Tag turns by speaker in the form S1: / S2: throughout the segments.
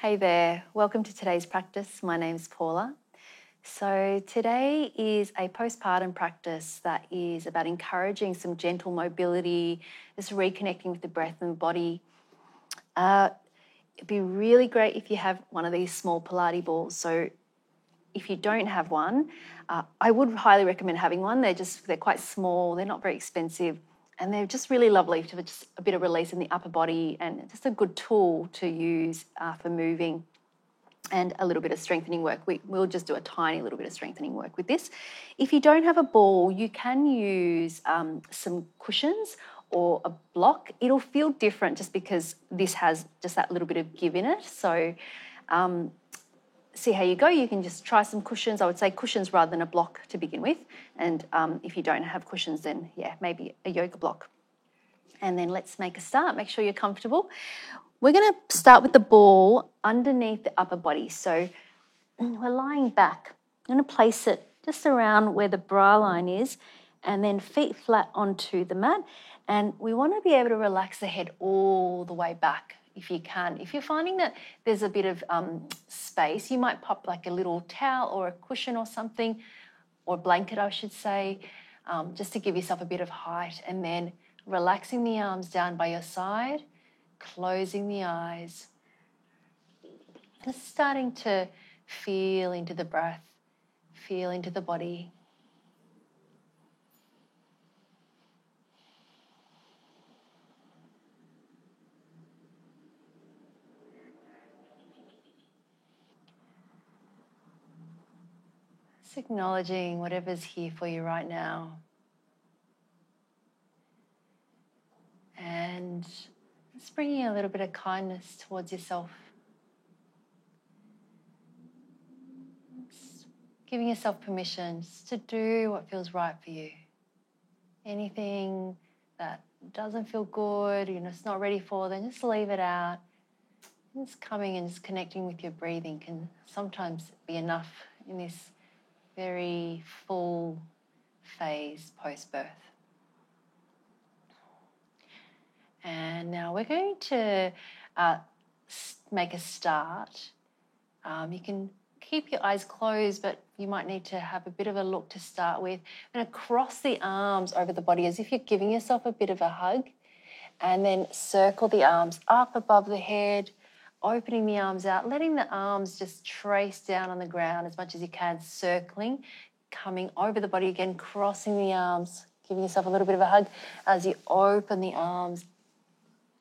S1: Hey there, welcome to today's practice. My name's Paula. So today is a postpartum practice that is about encouraging some gentle mobility, just reconnecting with the breath and body. It'd be really great if you have one of these small Pilates balls. So if you don't have one, I would highly recommend having one. They're quite small, they're not very expensive, and they're just really lovely for just a bit of release in the upper body and just a good tool to use for moving and a little bit of strengthening work. We'll just do a tiny little bit of strengthening work with this. If you don't have a ball, you can use some cushions or a block. It'll feel different just because this has just that little bit of give in it. So see how you go. You can just try some cushions. I would say cushions rather than a block to begin with. And if you don't have cushions, then yeah, maybe a yoga block. And then let's make a start. Make sure you're comfortable. We're going to start with the ball underneath the upper body. So we're lying back. I'm going to place it just around where the bra line is and then feet flat onto the mat. And we want to be able to relax the head all the way back if you can. If you're finding that there's a bit of space, you might pop like a little towel or a cushion or something, or blanket I should say, just to give yourself a bit of height, and then relaxing the arms down by your side, closing the eyes, just starting to feel into the breath, feel into the body. Just acknowledging whatever's here for you right now. And just bringing a little bit of kindness towards yourself. Just giving yourself permission just to do what feels right for you. Anything that doesn't feel good, it's not ready for, then just leave it out. Just coming and just connecting with your breathing can sometimes be enough in this very full phase post-birth. And now we're going to make a start. You can keep your eyes closed, but you might need to have a bit of a look to start with. I'm going to cross the arms over the body as if you're giving yourself a bit of a hug, and then circle the arms up above the head, opening the arms out, letting the arms just trace down on the ground as much as you can, circling, coming over the body again, crossing the arms, giving yourself a little bit of a hug as you open the arms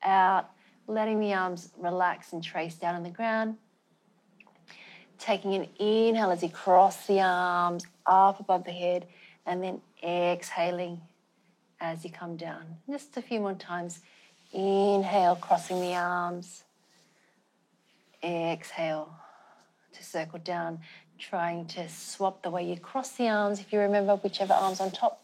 S1: out, letting the arms relax and trace down on the ground. Taking an inhale as you cross the arms up above the head, and then exhaling as you come down. Just a few more times. Inhale, crossing the arms. Exhale to circle down, trying to swap the way you cross the arms, if you remember whichever arm's on top.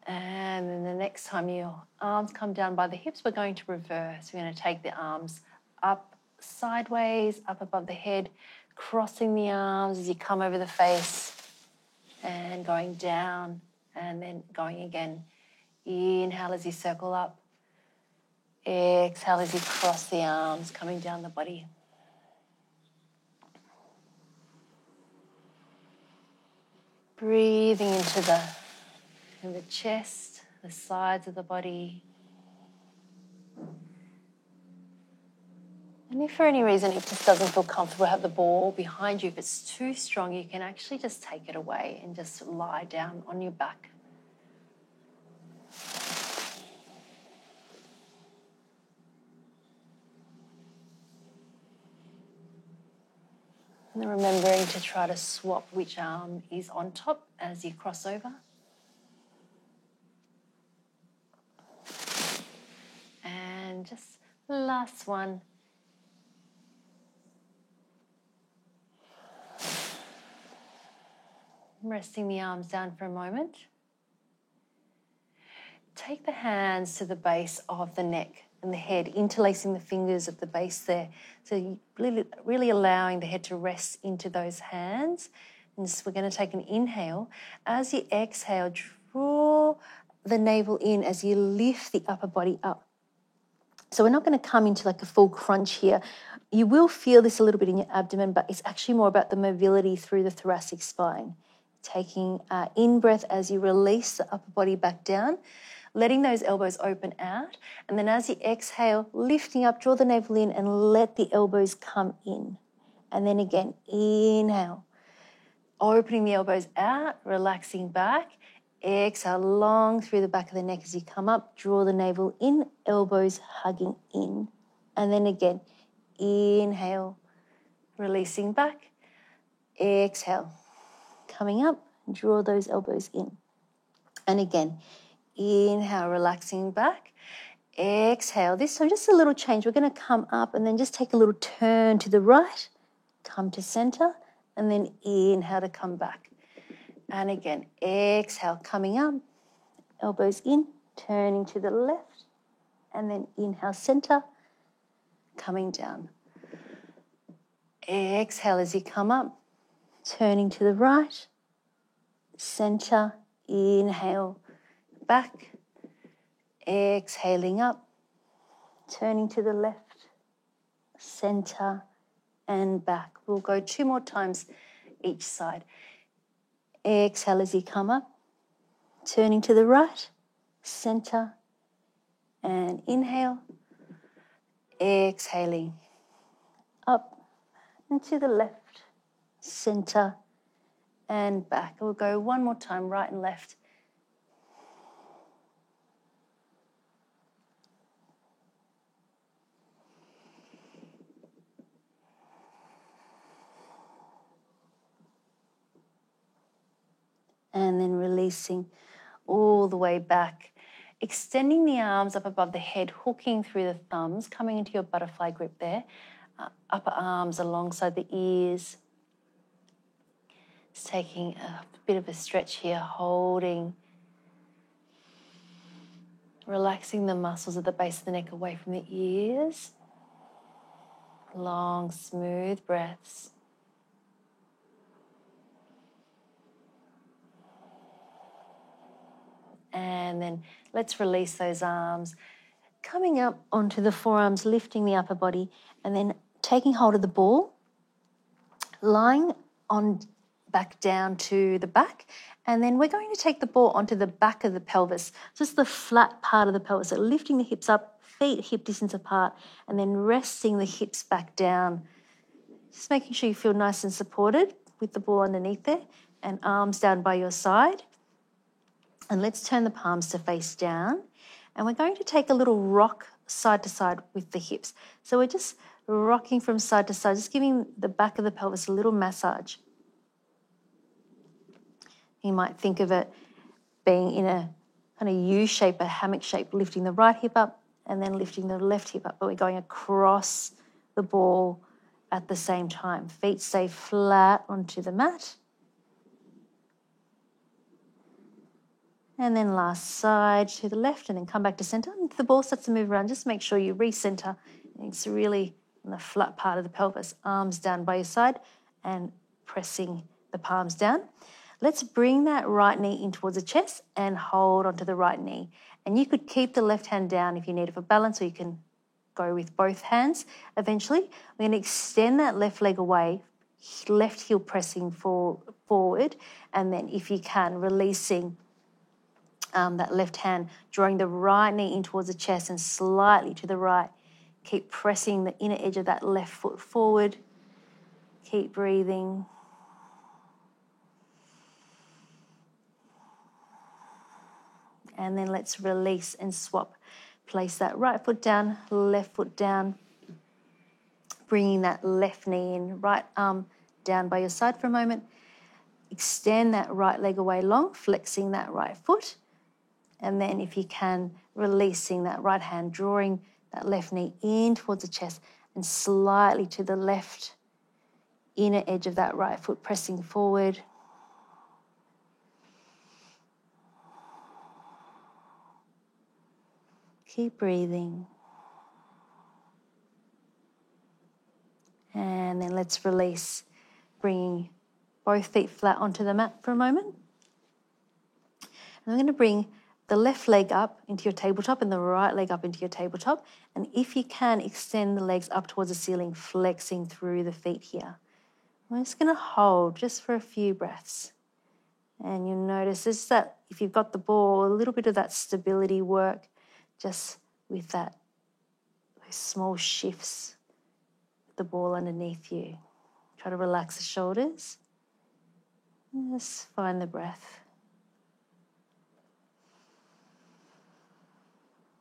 S1: And then the next time your arms come down by the hips, we're going to reverse. We're going to take the arms up sideways, up above the head, crossing the arms as you come over the face, and going down, and then going again. Inhale as you circle up. Exhale as you cross the arms, coming down the body. Breathing into the chest, the sides of the body. And if for any reason it just doesn't feel comfortable to have the ball behind you, if it's too strong, you can actually just take it away and just lie down on your back. And then remembering to try to swap which arm is on top as you cross over. And just the last one. Resting the arms down for a moment. Take the hands to the base of the neck. and the head, interlacing the fingers at the base there. So you really allowing the head to rest into those hands. And so we're going to take an inhale. As you exhale, draw the navel in as you lift the upper body up. So we're not going to come into like a full crunch here. You will feel this a little bit in your abdomen, but it's actually more about the mobility through the thoracic spine. Taking in-breath as you release the upper body back down, letting those elbows open out. And then as you exhale, lifting up, draw the navel in and let the elbows come in. And then again, inhale, opening the elbows out, relaxing back. Exhale, long through the back of the neck as you come up, draw the navel in, elbows hugging in. And then again, inhale, releasing back. Exhale, coming up, draw those elbows in. And again, inhale, relaxing back. Exhale, this time just a little change. We're going to come up and then just take a little turn to the right, come to center, and then inhale to come back. And again, exhale, coming up, elbows in, turning to the left, and then inhale, center, coming down. Exhale as you come up, turning to the right, center, inhale, back, exhaling up, turning to the left, center, and back. We'll go 2 more times each side. Exhale as you come up, turning to the right, center, and inhale, exhaling up and to the left, center, and back. We'll go 1 more time, right and left. And then releasing all the way back. Extending the arms up above the head, hooking through the thumbs, coming into your butterfly grip there. Upper arms alongside the ears. Just taking a bit of a stretch here, holding. Relaxing the muscles at the base of the neck away from the ears. Long, smooth breaths. And then let's release those arms. Coming up onto the forearms, lifting the upper body, and then taking hold of the ball, lying on back down to the back. And then we're going to take the ball onto the back of the pelvis, just the flat part of the pelvis. So lifting the hips up, feet hip distance apart, and then resting the hips back down. Just making sure you feel nice and supported with the ball underneath there, and arms down by your side. And let's turn the palms to face down. And we're going to take a little rock side to side with the hips. So we're just rocking from side to side, just giving the back of the pelvis a little massage. You might think of it being in a kind of U shape, a hammock shape, lifting the right hip up and then lifting the left hip up. But we're going across the ball at the same time. Feet stay flat onto the mat. And then last side to the left and then come back to center. And if the ball starts to move around, just make sure you recenter. It's really in the flat part of the pelvis. Arms down by your side and pressing the palms down. Let's bring that right knee in towards the chest and hold onto the right knee. And you could keep the left hand down if you need it for balance, or you can go with both hands eventually. We're going to extend that left leg away, left heel pressing forward, and then if you can, releasing that left hand, drawing the right knee in towards the chest and slightly to the right. Keep pressing the inner edge of that left foot forward. Keep breathing. And then let's release and swap. Place that right foot down, left foot down. Bringing that left knee in, right arm down by your side for a moment. Extend that right leg away long, flexing that right foot. And then if you can, releasing that right hand, drawing that left knee in towards the chest and slightly to the left inner edge of that right foot, pressing forward. Keep breathing. And then let's release, bringing both feet flat onto the mat for a moment. And I'm going to bring the left leg up into your tabletop and the right leg up into your tabletop. And if you can, extend the legs up towards the ceiling, flexing through the feet here. I'm just going to hold just for a few breaths. And you'll notice this, that if you've got the ball, a little bit of that stability work just with that, those small shifts, the ball underneath you. Try to relax the shoulders. And just find the breath.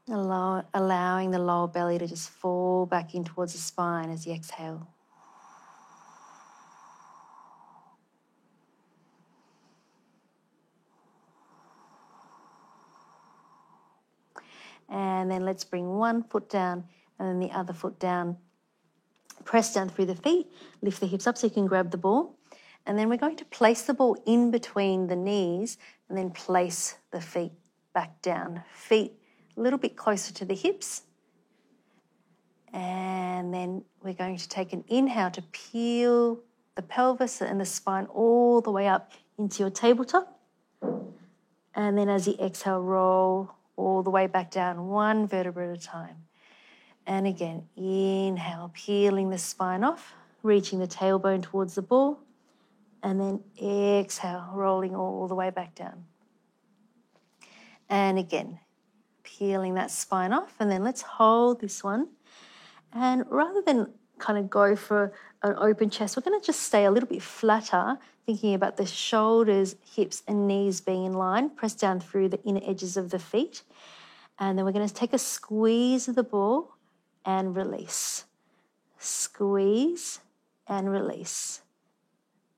S1: Allowing the lower belly to just fall back in towards the spine as you exhale. And then let's bring one foot down and then the other foot down. Press down through the feet, lift the hips up so you can grab the ball. And then we're going to place the ball in between the knees and then place the feet back down. Feet a little bit closer to the hips. And then we're going to take an inhale to peel the pelvis and the spine all the way up into your tabletop. And then as you exhale, roll all the way back down, one vertebra at a time. And again, inhale, peeling the spine off, reaching the tailbone towards the ball. And then exhale, rolling all the way back down. And again, peeling that spine off. And then let's hold this one. And rather than kind of go for an open chest, we're going to just stay a little bit flatter, thinking about the shoulders, hips and knees being in line. Press down through the inner edges of the feet. And then we're going to take a squeeze of the ball and release. Squeeze and release.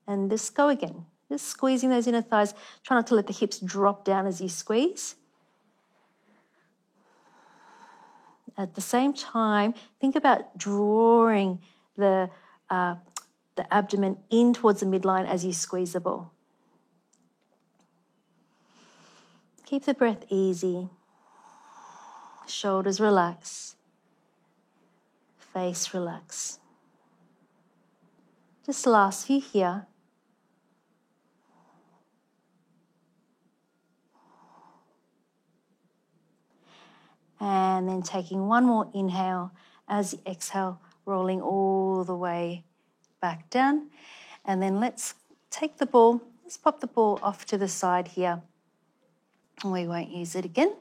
S1: And just go again. Just squeezing those inner thighs. Try not to let the hips drop down as you squeeze. At the same time, think about drawing the abdomen in towards the midline as you squeeze the ball. Keep the breath easy. Shoulders relax. Face relax. Just last few here. And then taking one more inhale as you exhale, rolling all the way back down. And then let's take the ball, let's pop the ball off to the side here. We won't use it again.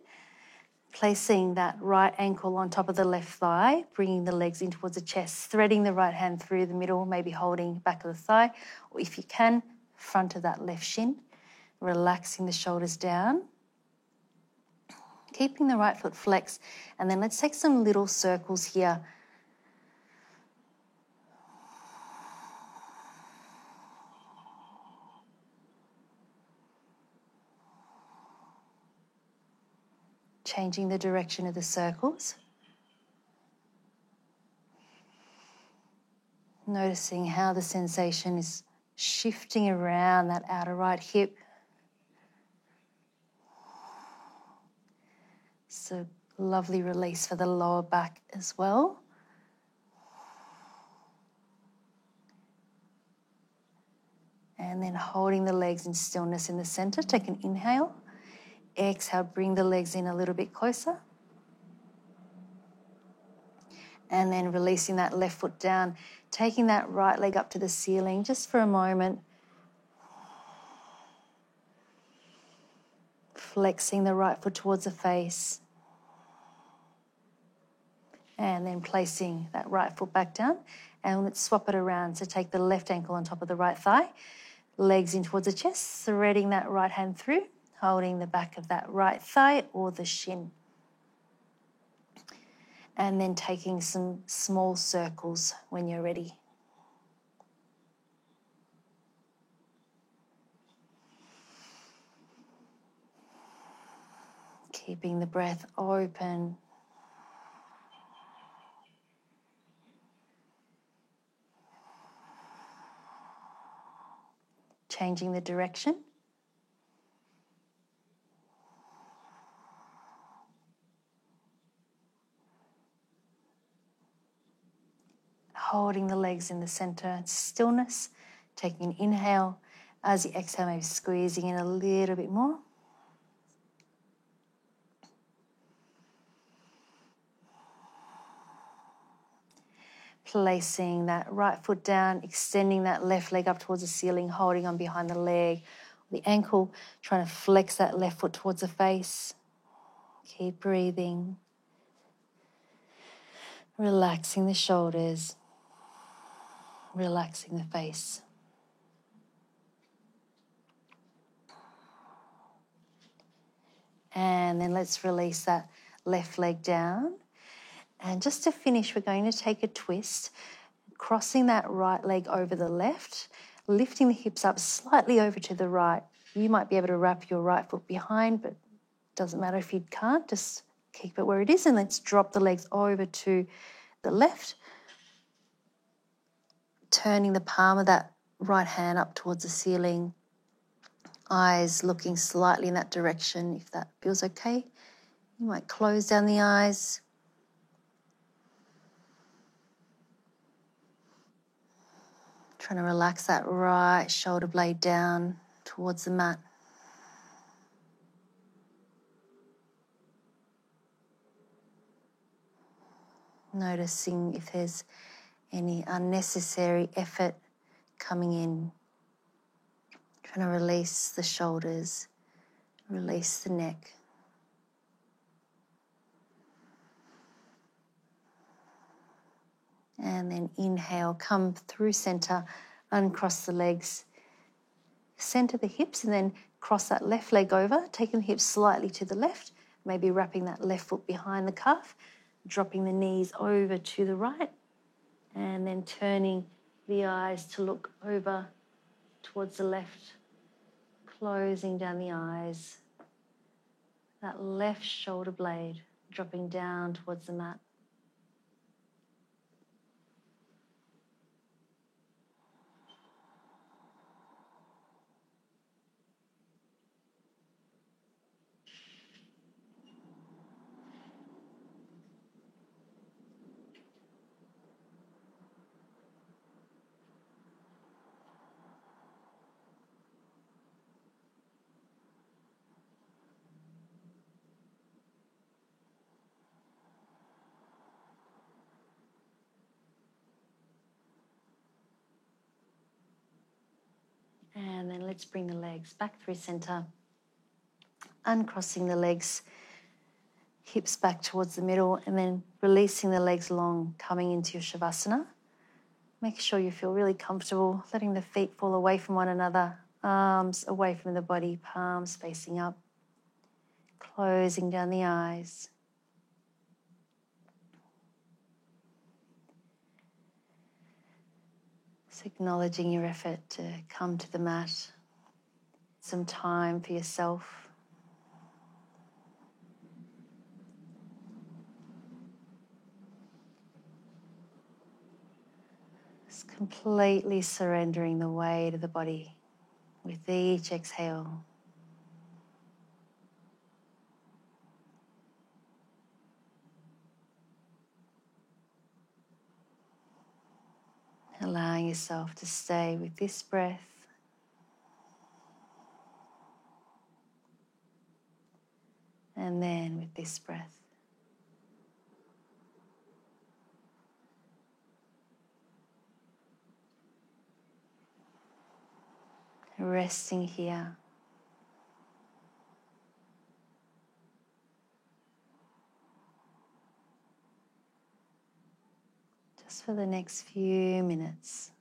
S1: Placing that right ankle on top of the left thigh, bringing the legs in towards the chest, threading the right hand through the middle, maybe holding back of the thigh, or if you can, front of that left shin, relaxing the shoulders down. Keeping the right foot flexed, and then let's take some little circles here. Changing the direction of the circles. Noticing how the sensation is shifting around that outer right hip. So lovely release for the lower back as well. And then holding the legs in stillness in the center. Take an inhale. Exhale, bring the legs in a little bit closer. And then releasing that left foot down. Taking that right leg up to the ceiling just for a moment. Flexing the right foot towards the face. And then placing that right foot back down. And let's swap it around. So take the left ankle on top of the right thigh. Legs in towards the chest. Threading that right hand through. Holding the back of that right thigh or the shin. And then taking some small circles when you're ready. Keeping the breath open. Changing the direction. holding the legs in the center, stillness, taking an inhale. As you exhale, maybe squeezing in a little bit more. Placing that right foot down, extending that left leg up towards the ceiling, holding on behind the leg, the ankle, trying to flex that left foot towards the face. Keep breathing. Relaxing the shoulders, relaxing the face. And then let's release that left leg down. And just to finish, we're going to take a twist, crossing that right leg over the left, lifting the hips up slightly over to the right. You might be able to wrap your right foot behind, but it doesn't matter if you can't, just keep it where it is. And let's drop the legs over to the left, turning the palm of that right hand up towards the ceiling, eyes looking slightly in that direction. If that feels okay, you might close down the eyes. Trying to relax that right shoulder blade down towards the mat. Noticing if there's any unnecessary effort coming in. Trying to release the shoulders, release the neck. And then inhale, come through center, uncross the legs, center the hips, and then cross that left leg over, taking the hips slightly to the left, maybe wrapping that left foot behind the calf, dropping the knees over to the right, and then turning the eyes to look over towards the left, closing down the eyes, that left shoulder blade dropping down towards the mat. And then let's bring the legs back through center, uncrossing the legs, hips back towards the middle, and then releasing the legs long, coming into your Shavasana. Make sure you feel really comfortable, letting the feet fall away from one another, arms away from the body, palms facing up, closing down the eyes. Just acknowledging your effort to come to the mat. Some time for yourself. Just completely surrendering the weight of the body with each exhale. Allowing yourself to stay with this breath. And then with this breath. Resting here. Just for the next few minutes.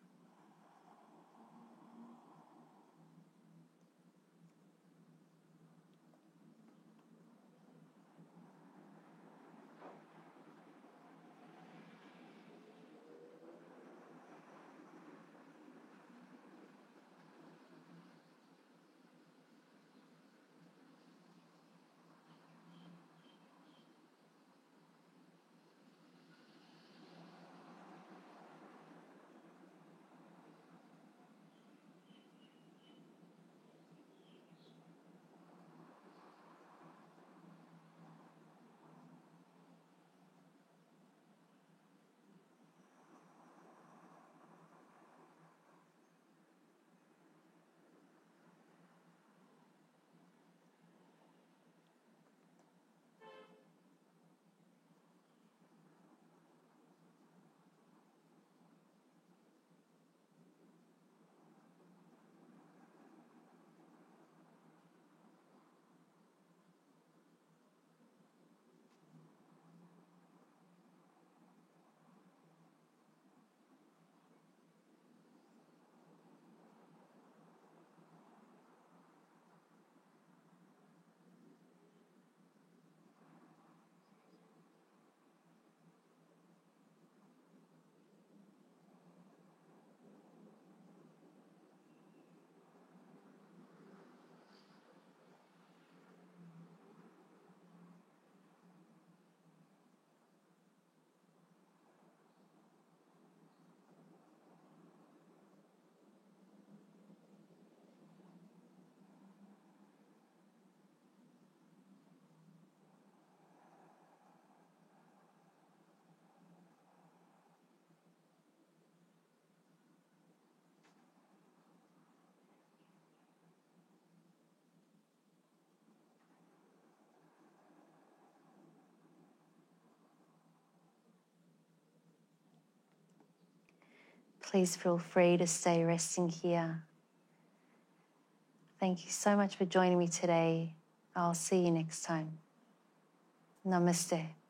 S1: please feel free to stay resting here. Thank you so much for joining me today. I'll see you next time. Namaste.